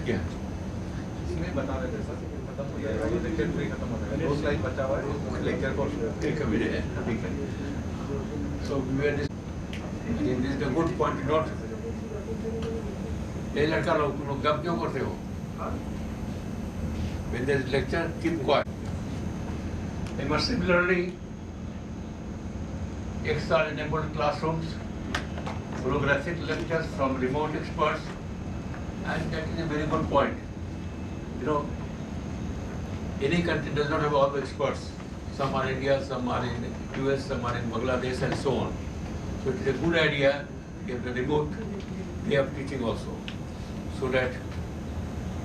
क्या इसमें बता रहे थे सर कि खत्म हो जाएगा, ये लेक्चर पूरी खत्म हो जाएगा, 2 स्लाइड बचा हुआ है लेक्चर को ठीक है मुझे ठीक है so we are I think this is a good point to note ये लड़का लोग तुम लोग गप क्यों करते हो when there is lecture keep quiet immersive learning XR enabled classrooms holographic lectures from remote experts and that is a very good point. You know, any country does not have all the experts. Some are in India, some are in US, some are in Bangladesh and so on. So it is a good idea to have the remote way of teaching also. So that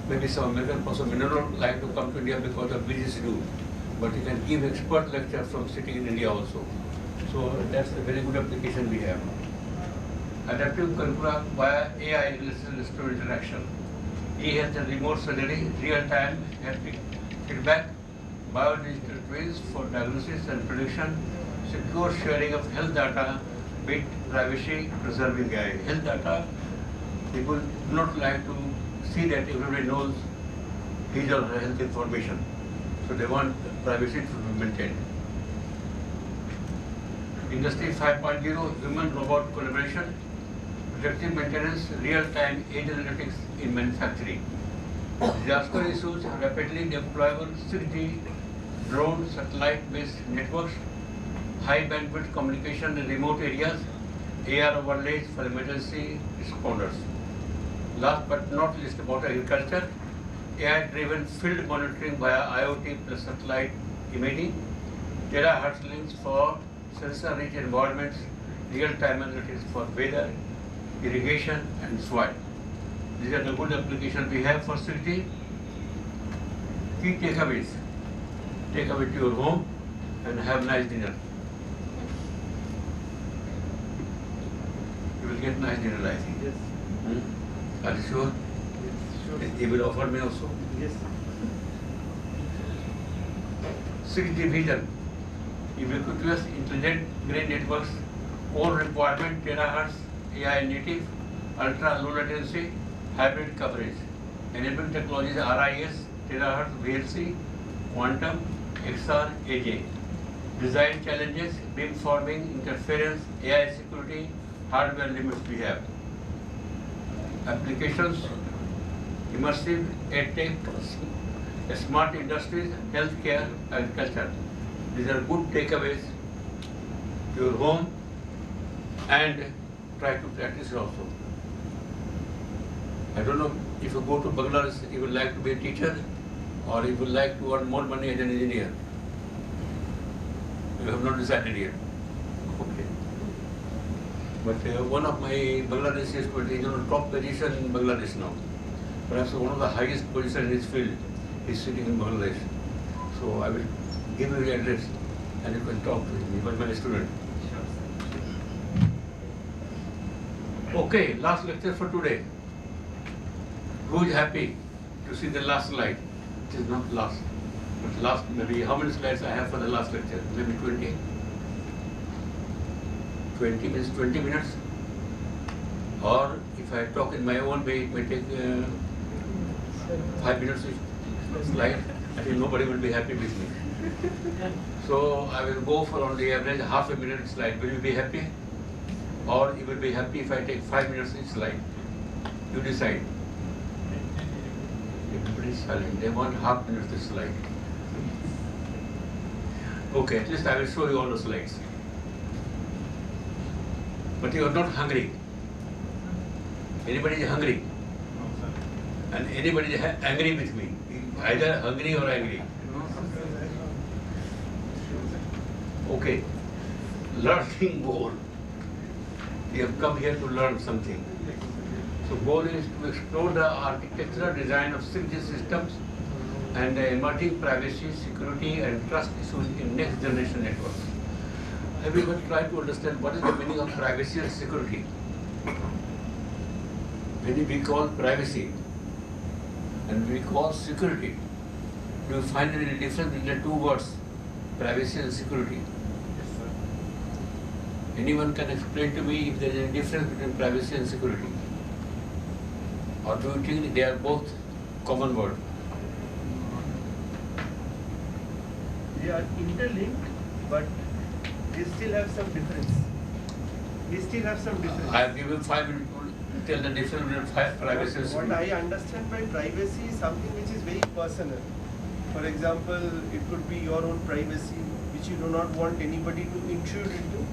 maybe some American person may not like to come to India because of busy schedule, but he can give expert lecture from sitting in India also. So that's a very good application we have. Adaptive curricula via AI student interaction. E-health and remote surgery, real-time haptic feedback, biodigital twins for diagnosis and prediction, secure sharing of health data with privacy preserving AI. Health data, people do not like to see that everybody knows his or her health information. So they want privacy to be maintained. Industry 5.0, human-robot collaboration, predictive maintenance, real-time age analytics in manufacturing. Disaster issues, rapidly deployable 6G drone satellite-based networks, high bandwidth communication in remote areas, AR overlays for emergency responders. Last but not least about agriculture, AI-driven field monitoring via IoT plus satellite imaging, terahertz links for sensor-rich environments, real-time analytics for weather, irrigation and soil. These are the good applications we have for city. Key takeaways. Take away to your home and have nice dinner. You will get nice dinner, I think. Yes. Are you sure? Yes, sure. They will offer me also. Yes. 6G vision. Ubiquitous intelligent grey networks, core requirement terahertz, AI native, ultra low latency, hybrid coverage. Enabling technologies RIS, terahertz, VLC, quantum, XR, AJ. Design challenges, beamforming, interference, AI security, hardware limits we have. Applications, immersive, edtech, smart industries, healthcare, agriculture. These are good takeaways to your home and try to practice it also. I don't know if you go to Bangladesh, you would like to be a teacher or you would like to earn more money as an engineer. You have not decided yet. Okay. But one of my Bangladeshi students is on the top position in Bangladesh now. Perhaps one of the highest positions in his field is sitting in Bangladesh. So I will give you the address and you can talk to him. He was my student. Okay, last lecture for today. Who is happy to see the last slide? It is not last, but last maybe how many slides I have for the last lecture? Maybe 20? 20 means 20 minutes. Or if I talk in my own way, it may take 5 minutes each slide. I think nobody will be happy with me. So I will go for on the average half a minute slide. Will you be happy? Or you will be happy if I take 5 minutes each slide? You decide. Everybody is silent. They want half minutes this slide. Okay, at least I will show you all the slides. But you are not hungry. Anybody is hungry? And anybody is angry with me? Either hungry or angry. Okay. Learning goal. We have come here to learn something. So goal is to explore the architectural design of 6G systems and the emerging privacy, security and trust issues in next generation networks. Have you ever tried to understand what is the meaning of privacy and security? When we call privacy and we call security, do you find any difference between the two words, privacy and security? Yes, sir. Anyone can explain to me if there is any difference between privacy and security? Or do you think they are both common word. They are interlinked, but they still have some difference. I have given 5 minutes to tell the difference between privacy and What I security. understand by privacy is something which is very personal. For example, it could be your own privacy, which you do not want anybody to intrude into.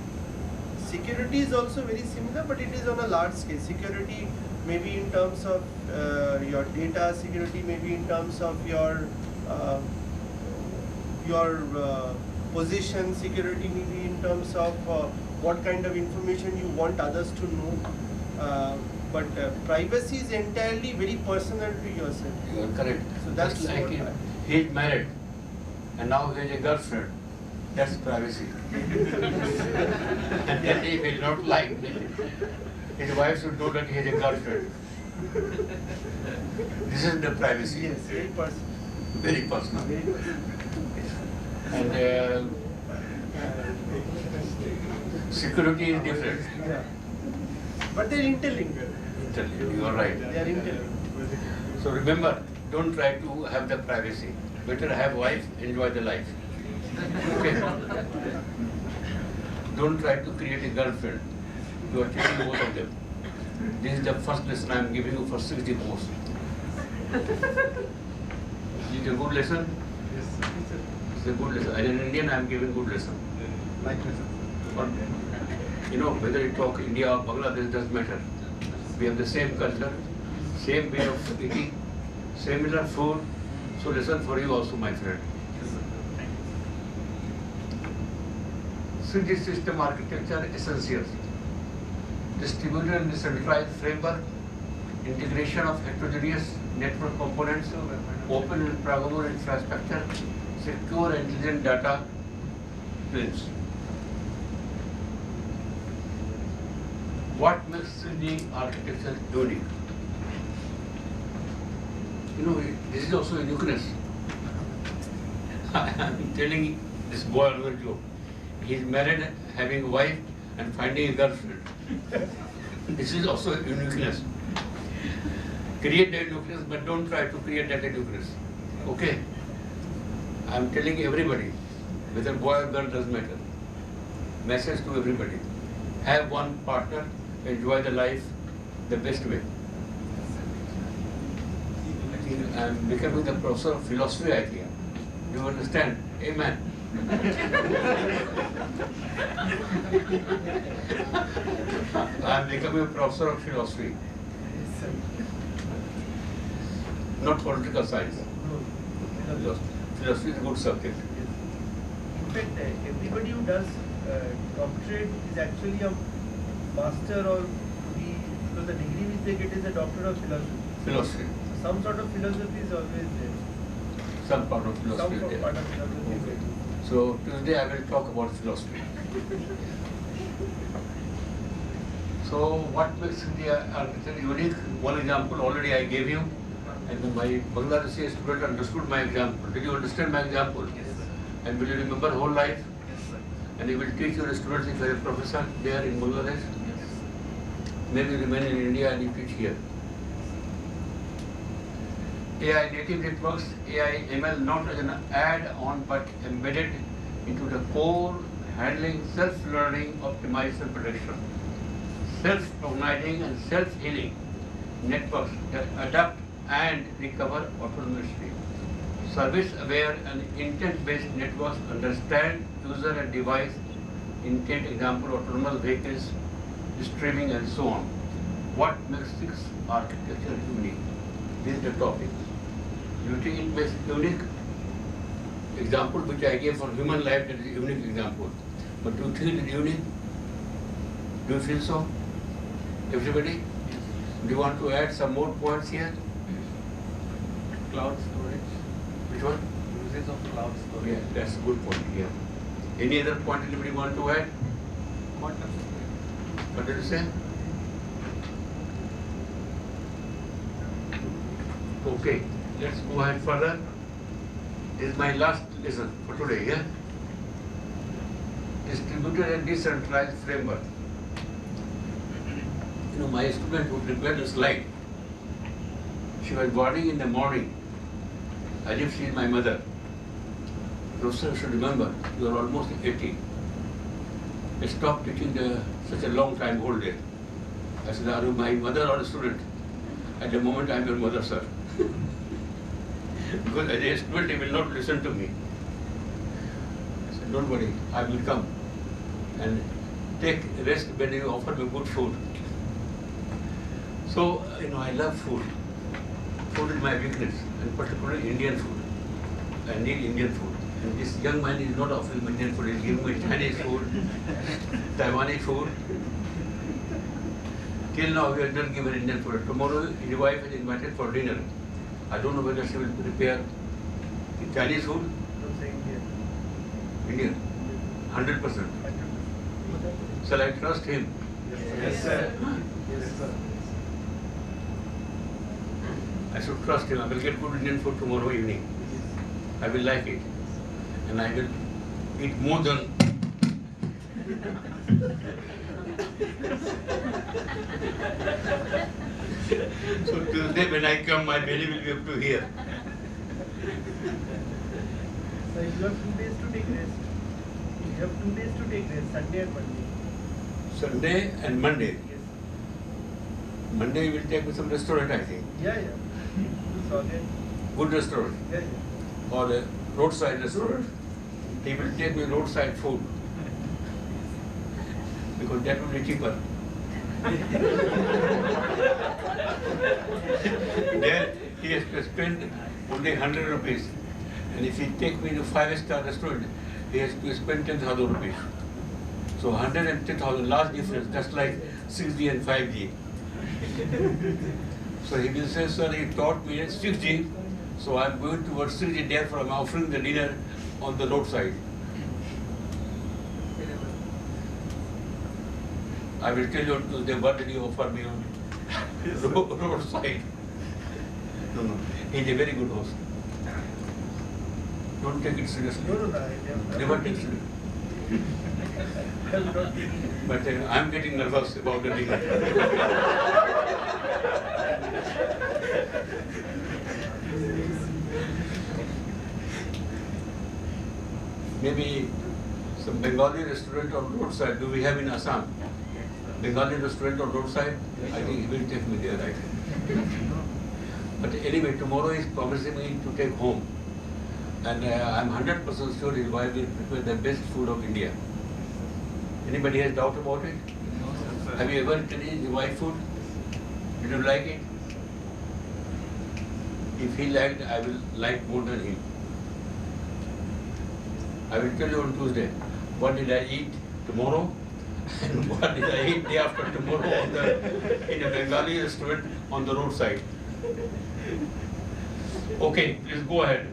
Security is also very similar, but it is on a large scale. Security may be in terms of your data, security may be in terms of your position, security may be in terms of what kind of information you want others to know. But privacy is entirely very personal to yourself. You are correct. So that's just like what he is married and now he has a girlfriend. That's privacy. And then he will not like his wife should know that he has a girlfriend. This is the privacy. Yes, very personal. Very personal. Very personal. And security is different. Yeah. But they're interlinked. You are right. They are interlinked. So remember, don't try to have the privacy. Better have wife, enjoy the life. Okay? Don't try to create a girlfriend. You are taking both of them. This is the first lesson I am giving you for 60 course. Is it a good lesson? Yes. It's a good lesson. As an Indian, I am giving good lesson. Like But, you know, whether you talk India or Bangladesh doesn't matter. We have the same culture, same way of eating, similar food. So lesson for you also, my friend. Synergy system architecture essentials. Distributed and decentralized framework, integration of heterogeneous network components, open and programmable infrastructure, secure and intelligent data planes. What makes the architecture unique? You know, this is also uniqueness. I am telling this boy another joke. He is married, having a wife, and finding a girlfriend. This is also uniqueness. Create that uniqueness, but don't try to create that uniqueness. Okay? I am telling everybody, whether boy or girl doesn't matter. Message to everybody. Have one partner, enjoy the life the best way. I am becoming the professor of philosophy, I think. Do you understand? Amen. I am becoming a professor of philosophy, not political science. Philosophy is a good subject. In fact, everybody who does doctorate is actually a master or because the degree which they get is a doctor of philosophy. Philosophy. So some sort of philosophy is always there. Some part of philosophy Some is part there. of philosophy is there. So Tuesday I will talk about philosophy. So what makes India architecture unique? One example already I gave you, and my Bangladeshi student understood my example. Did you understand my example? Yes, sir. And will you remember whole life? Yes, sir. And you will teach your students if you are a professor there in Bangladesh. Yes. Maybe remain in India and you teach here. AI native networks, AI ML not as an add-on but embedded into the core, handling self-learning, optimization, prediction, self-organizing and self-healing networks that adapt and recover autonomously. Service-aware and intent-based networks understand user and device intent, example autonomous vehicles, streaming and so on. What makes this architecture unique? This is the topic. Do you think it makes unique? Example which I gave for human life, that is a unique example. But do you think it is unique? Do you feel so? Everybody? Do you want to add some more points here? Cloud storage. Which one? Uses of cloud storage. Yeah, that's a good point here. Any other point anybody want to add? Quantum. What did you say? Okay, let's go ahead further. This is my last lesson for today, yeah? Distributed and decentralized framework. You know, my student who prepared the slide, She was boarding in the morning, as if she is my mother. Professor should remember, you are almost 80. Stop teaching such a long time whole day. I said, are you my mother or a student? At the moment, I am your mother, sir. Because as a student, he will not listen to me. I said, don't worry, I will come and take rest when you offer me good food. So, I love food. Food is my weakness, and particularly Indian food. I need Indian food. And this young man is not offering me Indian food, he is giving me Chinese food, Taiwanese food. Till now, we have not given Indian food. Tomorrow, his wife is invited for dinner. I don't know whether she will prepare Chinese food. Indian. 100%. Shall I trust him? Yes, sir. Yes, sir. I should trust him. I will get good Indian food tomorrow evening. I will like it. And I will eat more than so Tuesday when I come, my belly will be up to here. So you have 2 days to take rest. You have 2 days to take rest, Sunday and Monday. Sunday and Monday. Yes. Monday you will take me some restaurant, I think. Yeah. So again. Good restaurant. Yeah. Or a roadside restaurant. He will take me roadside food. Because that will be cheaper. There he has to spend only 100 rupees. And if he take me to 5-star restaurant, he has to spend 10,000 rupees. So 100 and 10,000, large difference, just like 6G and 5G. So he will say, sir, he taught me 6G, so I am going towards 6G, therefore I am offering the dinner on the roadside. I will tell you on Tuesday, what did you offer me on roadside? No, he is a very good host. Don't take it seriously. No. Never take it seriously. But I am getting nervous about the dinner. Maybe some Bengali restaurant on roadside. Do we have in Assam? Bengali restaurant on roadside? I think he will take me there, I think. But anyway, tomorrow he is promising me to take home. And I am 100% sure his wife will prepare the best food of India. Anybody has doubt about it? No, have you ever eaten his wife food? Did you like it? If he liked, I will like more than him. I will tell you on Tuesday, what did I eat tomorrow and what did I eat day after tomorrow in a Bengali restaurant on the roadside. Okay, please go ahead.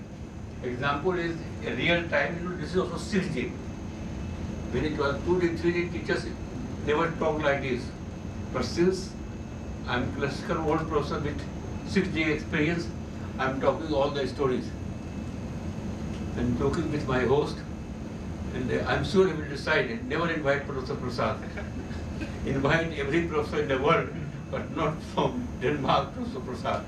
Example is a real time, this is also 6G. When it was 2D, 3D, teachers never talk like this. But since I am classical old professor with 6G experience, I am talking all the stories. I am talking with my host, and I am sure he will decide, never invite Professor Prasad. Invite every professor in the world, but not from Denmark, Professor Prasad.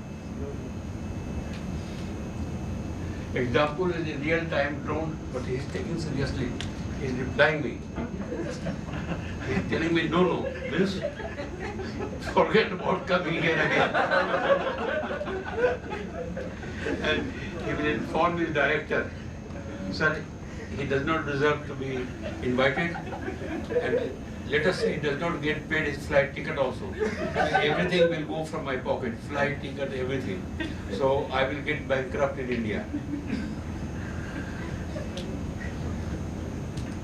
Example is in real time drone, but he is taking seriously. He is replying me. He is telling me, no, this, forget about coming here again. And he will inform his director, sir, he does not deserve to be invited, and let us say he does not get paid his flight ticket also. Everything will go from my pocket, flight ticket, everything. So I will get bankrupt in India.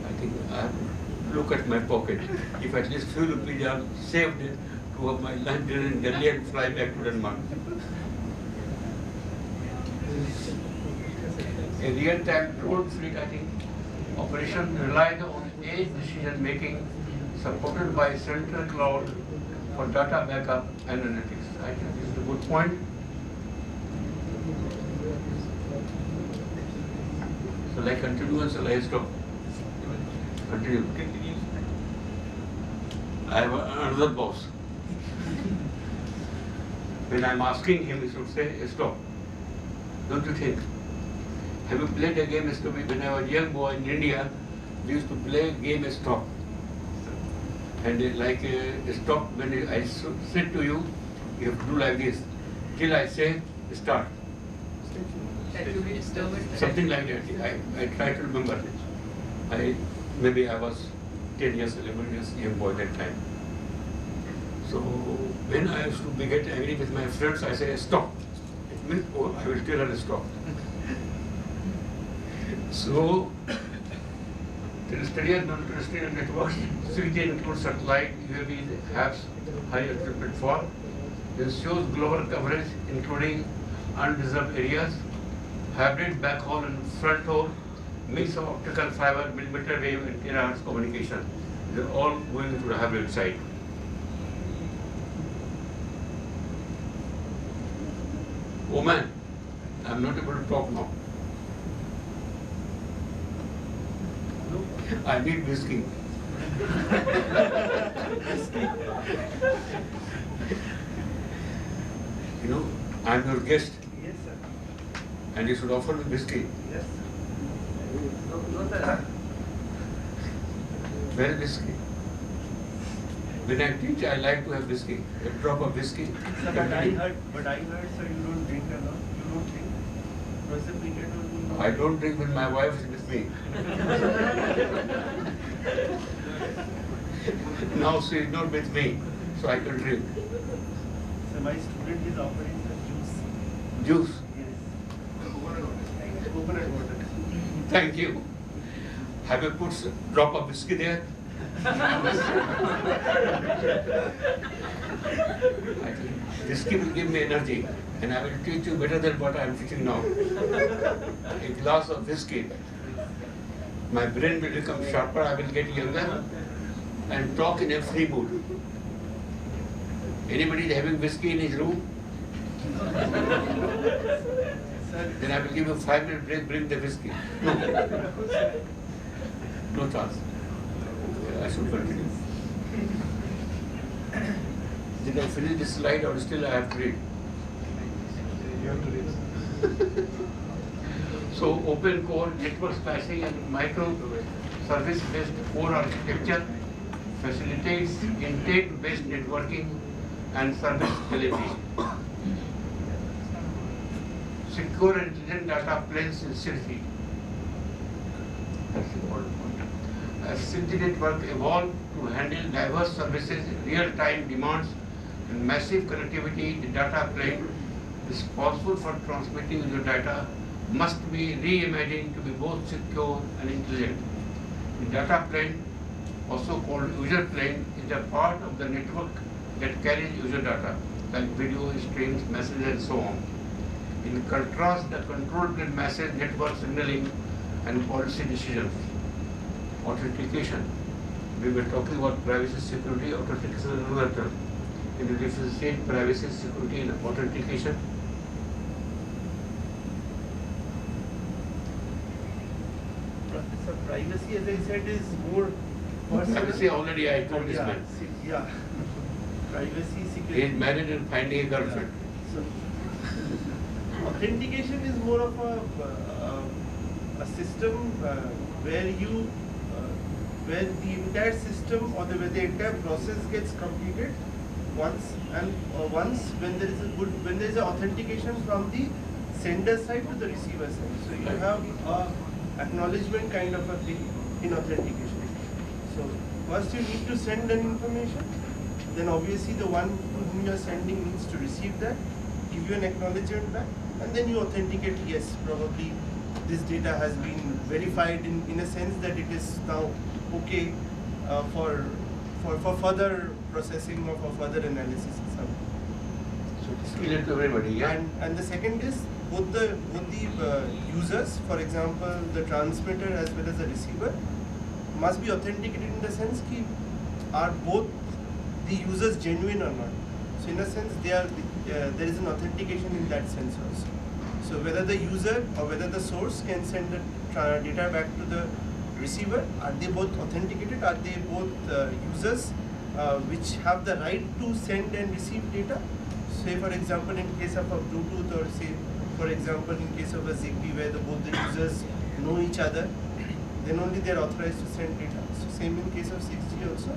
I think I have to look at my pocket. If at least few rupees are saved to have my lunch dinner in Delhi and fly back to Denmark. A real-time drone fleet, I think, operation relies on edge decision making supported by central cloud for data backup and analytics. I think this is a good point. Shall I continue or shall I stop? Continue. I have another boss. When I'm asking him, he should say, stop. Don't you think? Have you played a game, when I was a young boy in India, we used to play a game stop. And stop, when I sit to you, you have to do like this. Till I say, start. Something like that. I try to remember. Maybe I was 10 years, 11 years young boy that time. So when I used to get angry with my friends, I say, stop. It means, oh, I will tell her to stop. So, terrestrial, non-terrestrial networks, 3G includes satellite, UAV, apps, high altitude for, ensures global coverage, including unreserved areas, hybrid backhaul and front haul, mix of optical fiber, millimeter wave, and terahertz communication. They're all going to the hybrid side. Oh man, I'm not able to talk now. I need whiskey. You know, I'm your guest. Yes, sir. And you should offer me whiskey. Yes. No, sir. Where is whiskey? When I teach, I like to have whiskey. A drop of whiskey. Sir, but I heard, sir, you don't drink a lot. You don't drink. Professor Peter told me. I don't drink when my wife is with me. Now she is not with me, so I can drink. So my student is offering the juice. Juice. Yes. Coconut water. Thank you. Have you put a drop of whiskey there? I think whiskey will give me energy, and I will teach you better than what I am teaching now. A glass of whiskey, my brain will become sharper, I will get younger, and talk in a free mood. Anybody is having whiskey in his room? Then I will give you 5 minute break, bring the whiskey. No. No chance. I should continue. Did I finish this slide or still I have to read? You have to read. So open core, network slicing and micro service based core architecture facilitates intent based networking and service delivery. Secure and intelligent data planes in Symphony. That's the important point. As Symphony network evolved to handle diverse services, real-time demands, and massive connectivity, the data plane responsible for transmitting user data must be reimagined to be both secure and intelligent. The data plane, also called user plane, is a part of the network that carries user data, like video, streams, messages, and so on. In contrast, the control plane message network signaling and policy decisions. Authentication. We were talking about privacy, security, authentication, and another term. Can you differentiate privacy, security, and authentication? So privacy, as I said, is more personal. Privacy already I told this man. Yeah. Privacy, He security. is married and finding a girlfriend. So, authentication is more of a system where the entire system or where the entire process gets completed once when there is an authentication from the sender side to the receiver side. So you have acknowledgement kind of a thing in authentication. So first you need to send an information, then obviously the one to whom you are sending needs to receive that, give you an acknowledgement back, and then you authenticate, yes, probably this data has been verified in a sense that it is now okay for further processing or for further analysis and so on. So it's clear to everybody, yeah? And the second is both the users, for example, the transmitter as well as the receiver, must be authenticated in the sense that are both the users genuine or not. So in a sense, there is an authentication in that sense also. So whether the user or whether the source can send the data back to the receiver, are they both authenticated? Are they both users which have the right to send and receive data? say for example in case of a Bluetooth, or say for example in case of a Zigbee where both the users know each other, then only they are authorized to send data. So same in case of 6G also.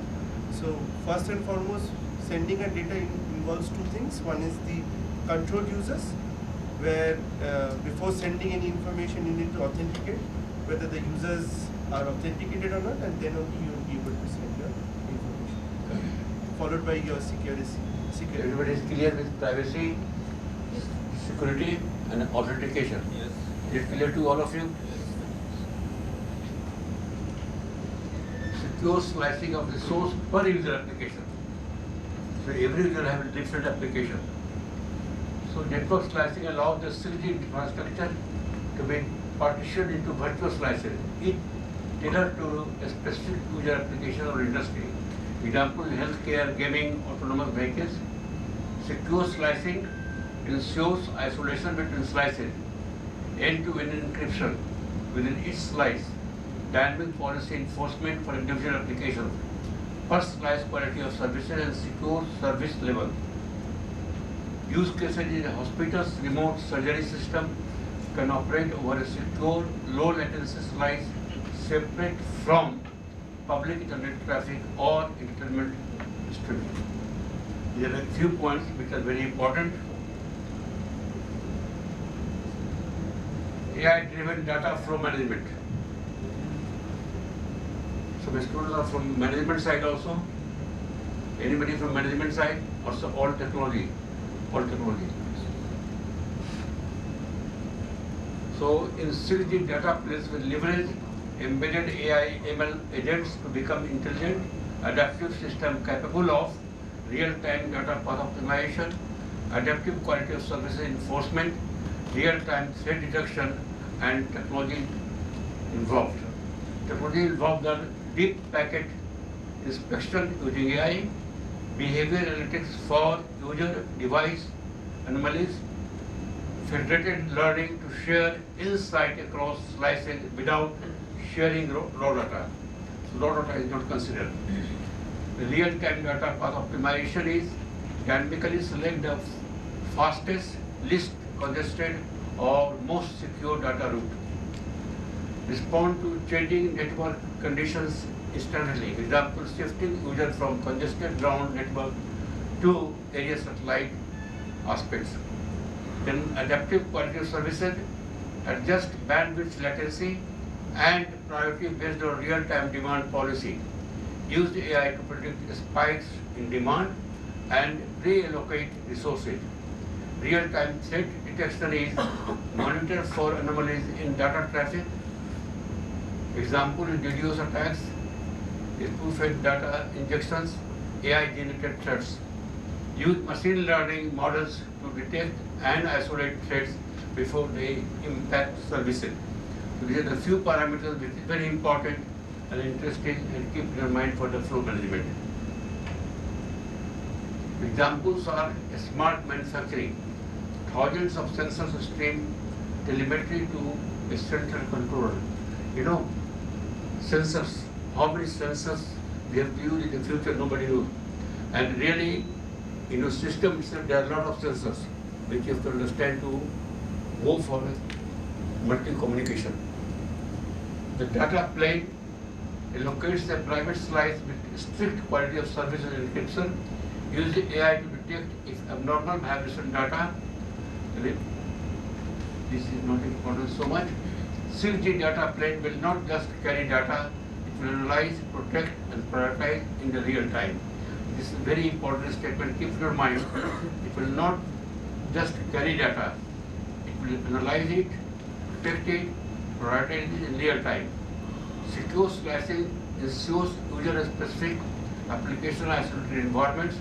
So first and foremost, sending a data involves two things. One is the controlled users, where before sending any information you need to authenticate whether the users are authenticated or not, and then only you will be able to send your information. Followed by your security. Everybody is clear with privacy, security and authentication. Yes. Is it clear to all of you? Secure slicing of resource per user application. So every user has a different application. So network slicing allows the 6G infrastructure to be partitioned into virtual slices, each tailored to a specific user application or industry. Example, healthcare, gaming, autonomous vehicles. Secure slicing ensures isolation between slices, end-to-end encryption within each slice, dynamic policy enforcement for individual applications, first slice quality of services and secure service level. Use cases in hospitals, remote surgery system can operate over a secure, low latency slice separate from public internet traffic or entertainment streaming. There are a few points which are very important. AI-driven data flow management. So my students are from management side also. Anybody from management side? Also all technology. All technology. So in 6G data place will leverage embedded AI ML agents to become intelligent, adaptive system capable of real-time data path optimization, adaptive quality of services enforcement, real-time threat detection, and technology involved. Technology involved are deep packet inspection using AI, behavior analytics for user device anomalies, federated learning to share insight across slices without sharing raw data. So raw data is not considered. The real-time data path optimization is dynamically select the fastest, least congested or most secure data route. Respond to changing network conditions instantly. Example, shifting user from congested ground network to area satellite aspects. Then adaptive quality of services, adjust bandwidth latency and priority based on real-time demand policy. Use AI to predict spikes in demand and reallocate resources. Real-time threat detection is monitor for anomalies in data traffic. Example, DDoS attacks, spoofed data injections, AI-generated threats. Use machine learning models to detect and isolate threats before they impact services. So these are the few parameters which is very important and interesting and keep in your mind for the flow management. Examples are smart manufacturing. Thousands of sensors stream telemetry to a central controller. You know, sensors, how many sensors we have to use in the future, nobody knows. And really, in your system itself, there are a lot of sensors which you have to understand to go for multi-communication. The data plane allocates a private slice with strict quality of service and encryption. Use the AI to detect if abnormal vibration data. This is not important so much. 6G data plane will not just carry data, it will analyze, protect and prioritize in the real time. This is a very important statement, keep in your mind. It will not just carry data, it will analyze it, protect it, prioritize it in real time. Secure slicing ensures user-specific application isolated environments.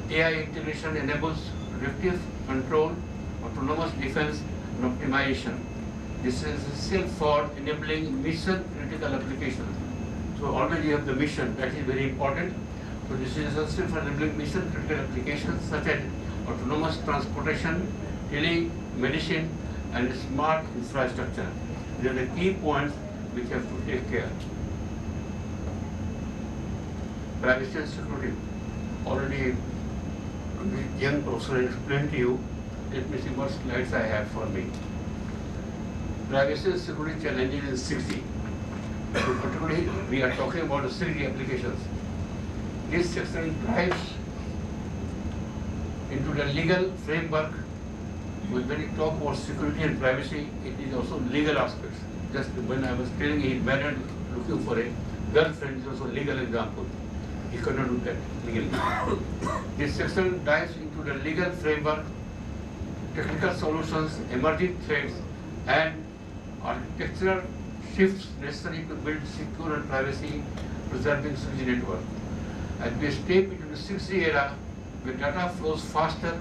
AI integration enables predictive control, autonomous defense, and optimization. This is essential for enabling mission-critical applications. So already you have the mission, that is very important. So this is essential for enabling mission-critical applications such as autonomous transportation, telemedicine, and smart infrastructure. These are the key points which have to take care. Privacy and security. Already this young professor explained to you. Let me see what slides I have for me. Privacy and security challenges in 6G. So particularly, we are talking about the 6G applications. This section dives into the legal framework. When we talk about security and privacy, it is also legal aspects. Just when I was telling he married looking for a girlfriend is also a legal example. He cannot do that legally. This section dives into the legal framework, technical solutions, emerging threats, and architectural shifts necessary to build secure and privacy preserving 6G network. As we step into the 6G era, where data flows faster,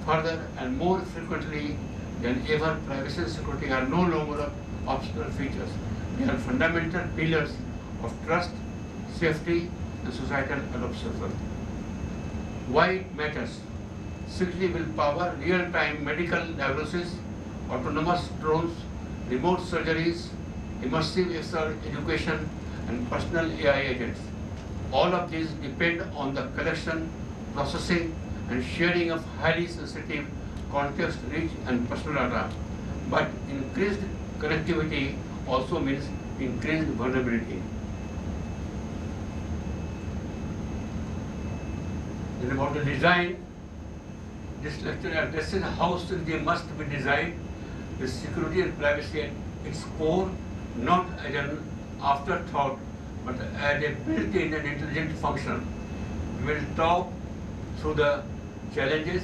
further, and more frequently than ever, privacy and security are no longer optional features. They are fundamental pillars of trust, safety, and societal adoption. Why it matters? 6G will power real-time medical diagnosis, autonomous drones, remote surgeries, immersive education, and personal AI agents. All of these depend on the collection, processing, and sharing of highly sensitive, context-rich, and personal data. But increased connectivity also means increased vulnerability. Then about the design, this lecture addresses how 6G must be designed with security and privacy at its core, not as an afterthought, but as a built-in and intelligent function. We will talk through the challenges,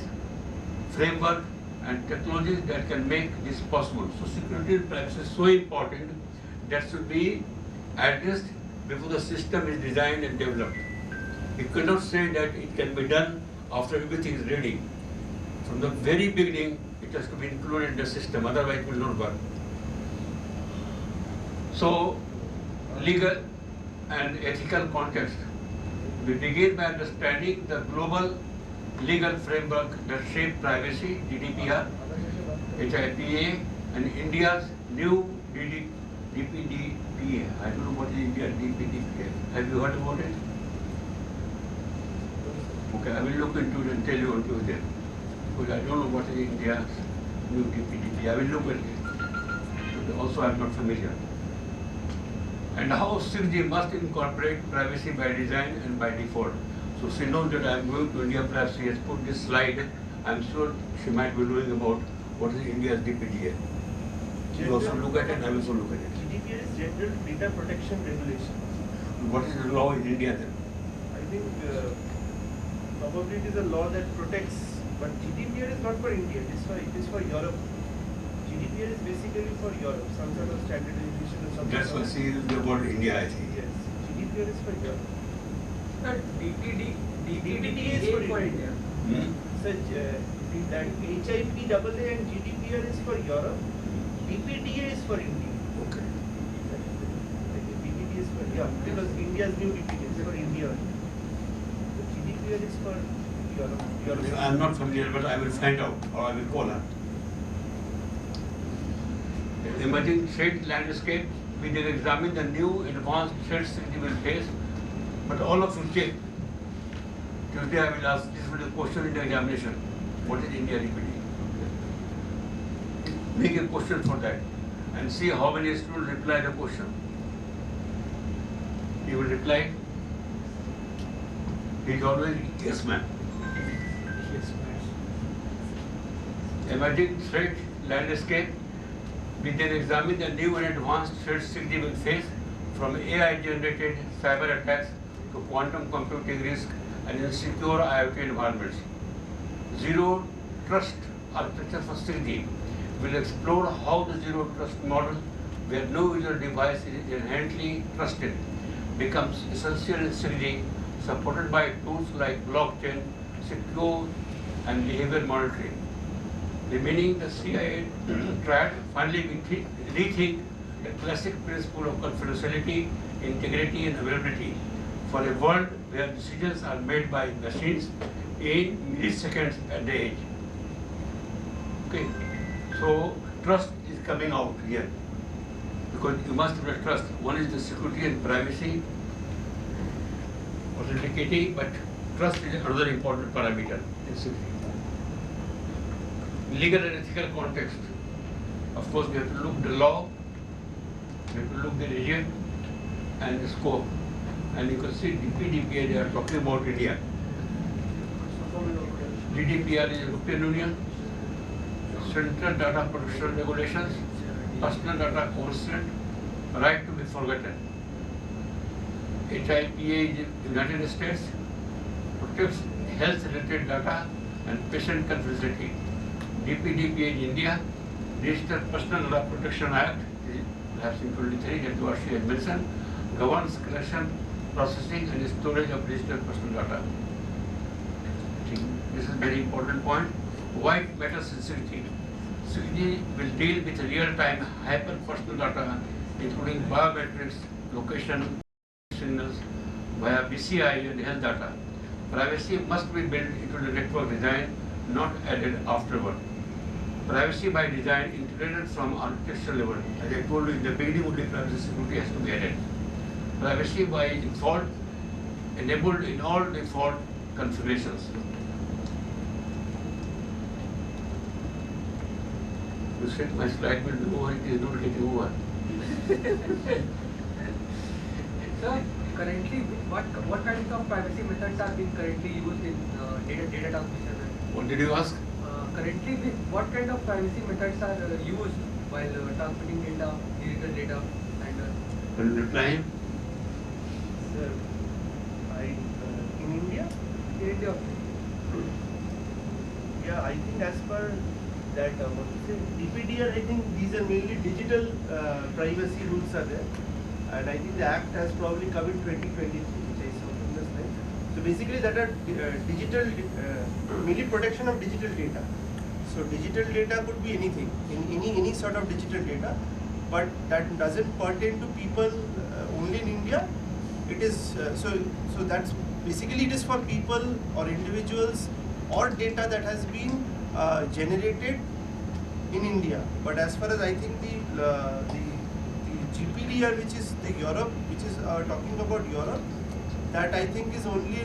framework, and technologies that can make this possible. So security and privacy is so important that should be addressed before the system is designed and developed. We cannot say that it can be done after everything is ready. From the very beginning, it has to be included in the system, otherwise it will not work. So, legal and ethical context. We begin by understanding the global legal framework that shape privacy, GDPR, HIPAA, and India's new DPDPA. I don't know what is India's DPDPA. Have you heard about it? Okay, I will look into it and tell you what is there. Because I don't know what is India's new DPDPA. I will look at it. But also I am not familiar. And how 6G must incorporate privacy by design and by default. So she knows that I am going to India, perhaps she has put this slide. I am sure she might be knowing about what is India's DPDA. You also look at it, I will also look at it. GDPR is General Data Protection Regulation. What is the law in India then? I think probably it is a law that protects, but GDPR is not for India, it is for Europe. GDPR is basically for Europe, some sort of standardization or something. That's what she is about India, I think. Yes, GDPR is for Europe. DPD is for India. So that HIPAA and GDPR is for Europe, DPDA is for India. Okay. DPD is for, yeah, because India's new DPD is for India. The GDPR is for Europe. I am not familiar, but I will find out, or I will call her. Emerging threat landscape, we will examine the new advanced threats 6G will face, but all of you check. Tuesday I will ask, this will be a question in the examination. What is India DPD? Make a question for that and see how many students reply the question. He will reply. He is always yes ma'am. Yes, Emerging threat landscape, we then examine the new and advanced threats 6G will face, from AI-generated cyber attacks to quantum computing risk and insecure IoT environments. Zero trust architecture for 6G will explore how the zero trust model, where no user device is inherently trusted, becomes essential in 6G, supported by tools like blockchain, secure and behavior monitoring. Remaining the CIA triad, finally we rethink the classic principle of confidentiality, integrity and availability for a world where decisions are made by machines in milliseconds at the edge. Okay, so trust is coming out here because you must have trust. One is the security and privacy, authenticating, but trust is another important parameter in security. Legal and ethical context. Of course, we have to look the law, we have to look the regime and the scope. And you can see DPDPA, they are talking about India. GDPR is European Union, Central Data Protection Regulations, Personal Data Consent, Right to be Forgotten. HIPA is United States, protects health-related data and patient confidentiality. DPDPA is India, Digital Personal Data Protection Act, perhaps in 23, that what she has mentioned, governs collection, processing and storage of digital personal data. This is a very important point. Why it matters in security? Security will deal with real-time hyper-personal data, including biometrics, location, signals, via BCI and health data. Privacy must be built into the network design, not added afterward. Privacy by design integrated from architectural level. As I told you in the beginning, only privacy security has to be added. Privacy by default, enabled in all default configurations. You said my slide will be over, it is not getting over. Sir, currently, what kinds of privacy methods are being currently used in data transmission? What did you ask? Currently, what kind of privacy methods are used while transmitting data, digital data, and Replying? Sir, in India? in India? Yeah, I think as per that, DPDR, I think these are mainly digital privacy rules are there. And I think the act has probably come in 2023, which I saw from the slide. So basically that are digital, mainly protection of digital data. So digital data could be anything, any sort of digital data, but that doesn't pertain to people only in India. It is, so that's basically it is for people or individuals or data that has been generated in India. But as far as I think the GPDR, which is the Europe, which is talking about Europe, that I think is only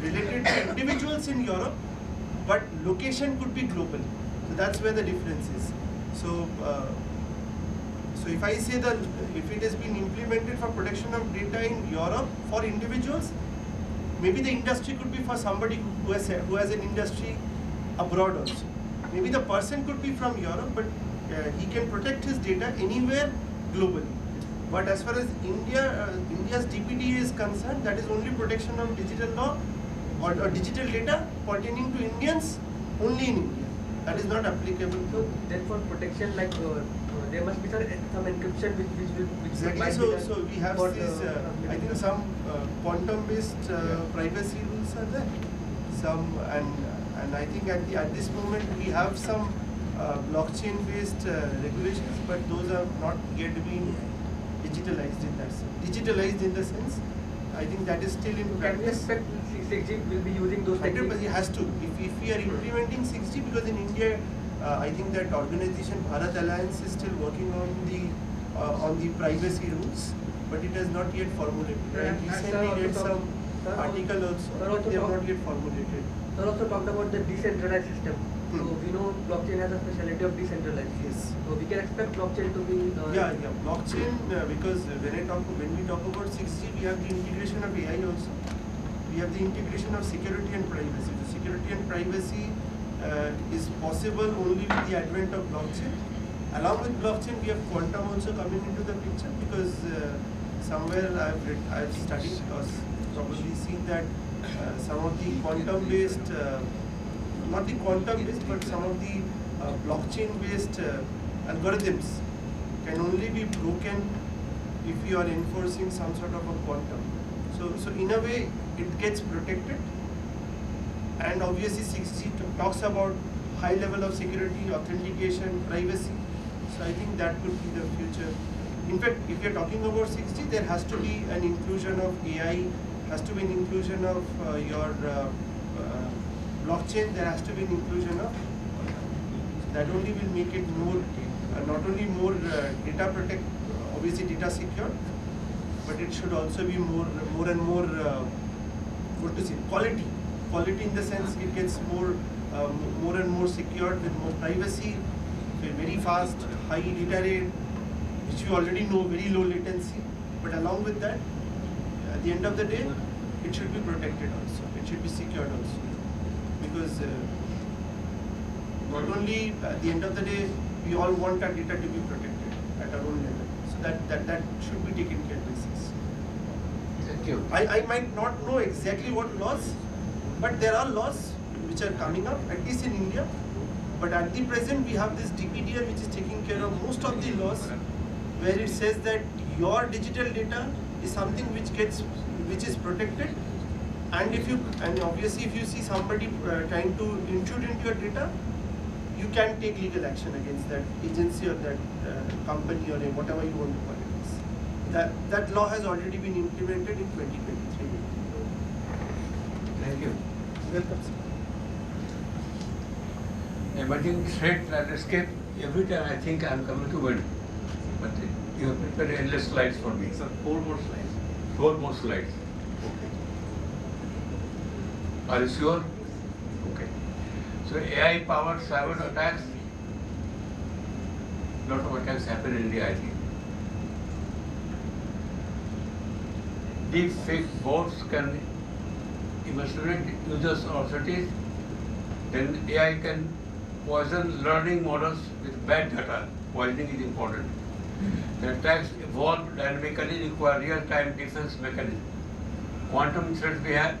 related to individuals in Europe, but location could be global. So that's where the difference is. So, so if I say that if it has been implemented for protection of data in Europe for individuals, maybe the industry could be for somebody who has an industry abroad also. Maybe the person could be from Europe, but he can protect his data anywhere globally. But as far as India's DPDA is concerned, that is only protection of digital law or digital data pertaining to Indians only in India. That is not applicable. So then for protection, like there must be some encryption which Exactly. might So we have for this. I think some quantum-based privacy rules are there. Some and I think at this moment we have some blockchain-based regulations, but those are not yet been digitalized in that sense. Digitalized in the sense, I think that is still in Can we practice. expect 6G will be using those 100% techniques? it has to. If we are implementing 6G, because in India, I think that organization Bharat Alliance is still working on the privacy rules, but it has not yet formulated. I recently read some article also. They have not yet formulated. Sir also talked about the decentralized system. So we know blockchain has a specialty of decentralized. Yes. So we can expect blockchain to be. Yeah, blockchain, because when we talk about 6G, we have the integration of AI also. We have the integration of security and privacy. The security and privacy is possible only with the advent of blockchain. Along with blockchain, we have quantum also coming into the picture, because somewhere I've studied or probably seen that some of the quantum-based, not the quantum-based, but some of the blockchain-based algorithms can only be broken if you are enforcing some sort of a quantum. So in a way, it gets protected. And obviously 6G talks about high level of security, authentication, privacy. So I think that could be the future. In fact, if you're talking about 6G, there has to be an inclusion of AI, has to be an inclusion of your blockchain, there has to be an inclusion of, that only will make it more, not only more data protect, obviously data secure, but it should also be more and more what to say, quality. Quality in the sense it gets more and more secured with more privacy, with very fast, high data rate, which you already know, very low latency. But along with that, at the end of the day, it should be protected also. It should be secured also. Because not only at the end of the day, we all want our data to be protected at our own level. So that should be taken care of. Thank you. I might not know exactly what laws, but there are laws which are coming up, at least in India. But at the present, we have this DPDR which is taking care of most of the laws, where it says that your digital data is something which is protected, and obviously if you see somebody trying to intrude into your data, you can take legal action against that agency or that company or whatever you want to call it. That law has already been implemented in 2023. Thank you. Welcome, sir. Emerging threat landscape, every time I think I'm coming to win. But you have prepared endless slides for me. Sir, 4 more slides. 4 more slides. Okay. Are you sure? Okay. So AI powered cyber attacks, lot of attacks happen in India, I think. Deep fake bots can impersonate users or cities. Then AI can poison learning models with bad data. Poisoning is important. The attacks evolve dynamically, require real-time defense mechanism. Quantum threats we have.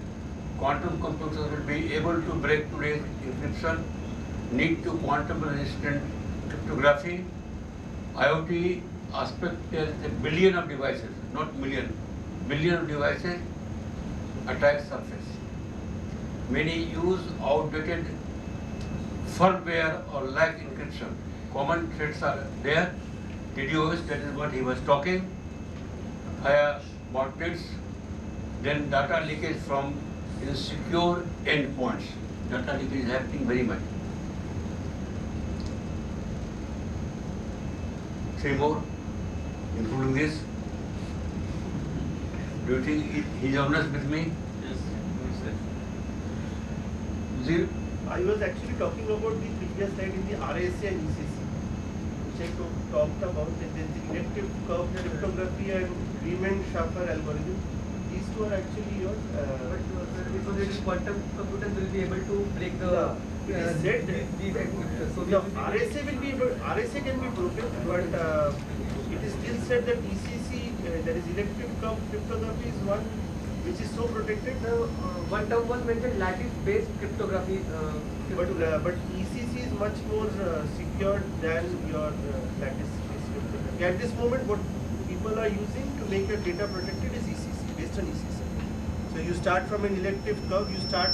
Quantum computers will be able to break today's encryption, need to quantum-resistant cryptography. IoT aspect, there is a billion of devices, not million, billion of devices, attack surface. Many use outdated firmware or lack encryption. Common threats are there. DDoS, that is what he was talking. Higher botnets, then data leakage from insecure endpoints. Data leakage is happening very much. 3 more, including this. Do you think he's honest with me? Yes. Zero. I was actually talking about the previous slide in the RSA and ECC, which I talked about. That there's the elective curve cryptography and Riemann-Schaffer algorithm. These two are actually your. Because its quantum computers will be able to break the. It is said that these encryptions. So the RSA will be able, RSA can be broken, but it is still said that ECC, that is elective curve cryptography, is one which is so protected. one term was mentioned, lattice-based cryptography. But ECC is much more secured than your lattice-based cryptography. At this moment, what people are using to make your data protected is ECC, based on ECC. So you start from an elective curve, you start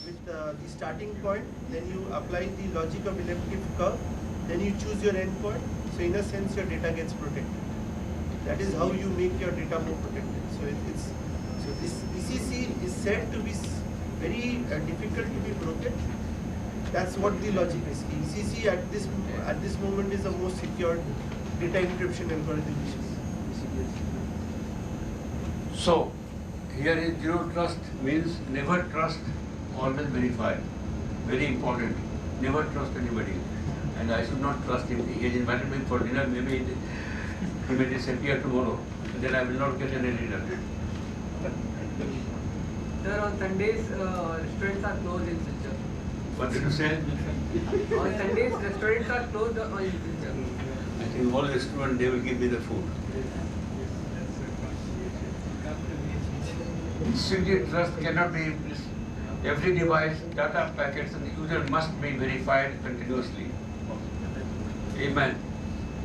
with the starting point, then you apply the logic of elective curve, then you choose your endpoint. So in a sense, your data gets protected. That is how you make your data more protected. So this ECC is said to be very difficult to be broken. That's what the logic is. ECC at this moment is the most secured data encryption algorithm. So, here is zero trust means never trust, always verify. Very important. Never trust anybody. And I should not trust him. He has invited me for dinner, maybe he may disappear tomorrow. Then I will not get any dinner. Sir, on Sundays, restaurants are closed in Silchar. What did you say? On Sundays, restaurants are closed in Silchar. I think all restaurants, they will give me the food. Security trust cannot be replaced. Every device, data packets, and the user must be verified continuously. Amen.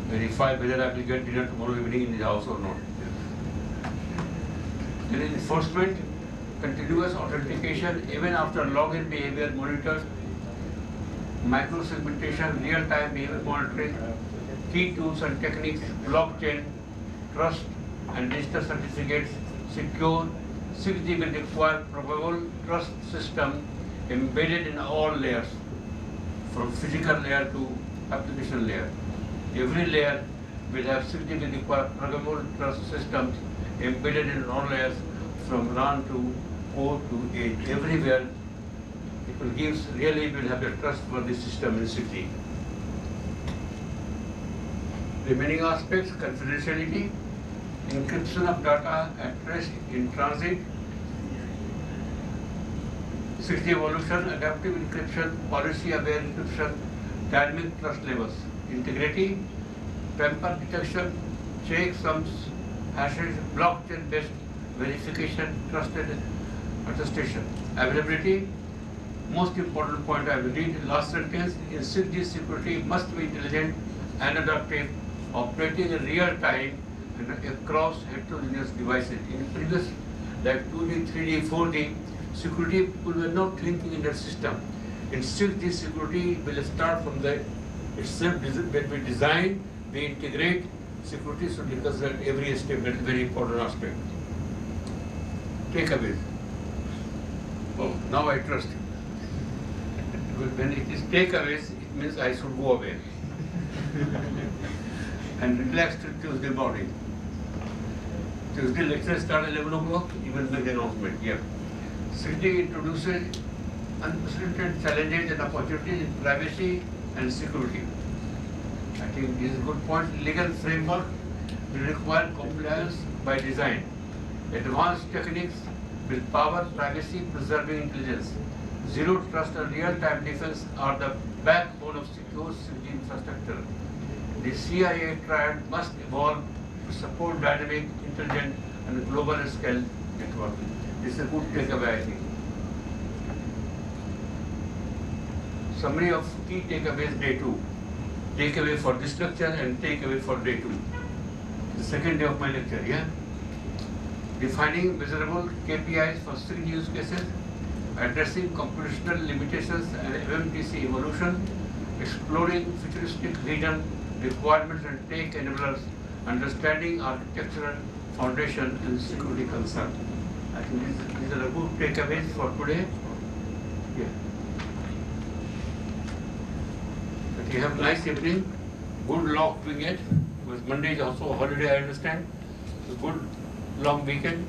Verify whether I will get dinner tomorrow evening in his house or not. There is enforcement, continuous authentication, even after login behavior monitored, micro-segmentation, real-time behavior monitoring, key tools and techniques, blockchain, trust and digital certificates, secure, 6G will require probable trust system embedded in all layers, from physical layer to application layer. Every layer will have 6G will require probable trust systems embedded in all layers, from RAN to poor to age, everywhere, people gives, really will have a trust for the system in city. Remaining aspects, confidentiality, encryption of data at rest in transit, 6D evolution, adaptive encryption, policy-aware encryption, dynamic trust levels, integrity, tamper detection, checksums, hashes, blockchain-based verification, trusted attestation. Availability, most important point I will read, last sentence, in 6D security must be intelligent and adaptive, operating in real time and across heterogeneous devices. In previous, like 2D, 3D, 4D, security people were not thinking in that system. In 6D security will start from the itself, when we design, we integrate security, so because at every step, that is very important aspect. Takeaways. Oh, now I trust you. When it is takeaways, it means I should go away. And relax till Tuesday morning. Tuesday lecture start at 11 o'clock, you will make the announcement. Yeah. 6D introduces unprecedented challenges and opportunities in privacy and security. I think this is a good point. Legal framework will require compliance by design. Advanced techniques will power privacy-preserving intelligence. Zero trust and real-time defense are the backbone of secure 6G infrastructure. The CIA triad must evolve to support dynamic, intelligent, and global scale networking. This is a good takeaway, I think. Summary of key takeaways day 2. Takeaway for this lecture and takeaway for day 2. The second day of my lecture, yeah? Defining measurable KPIs for 6 use cases, addressing computational limitations and MMTC evolution, exploring futuristic vision, requirements and tech enablers, understanding architectural foundation and security concern. I think these are the good takeaways for today. Yeah. But you have a nice evening, good long weekend, because Monday is also a holiday, I understand. So good long weekend.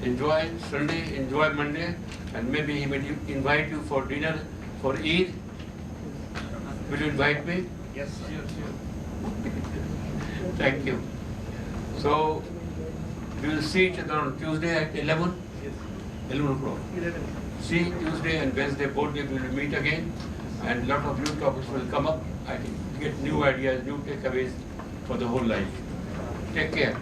Enjoy Sunday, enjoy Monday, and maybe he may invite you for dinner for Eid. Will you invite me? Yes, sure. Thank you. So, we will see each other on Tuesday at 11? Yes. 11 o'clock. 11. See, Tuesday and Wednesday, both days we will meet again, and lot of new topics will come up. I think get new ideas, new takeaways for the whole life. Take care.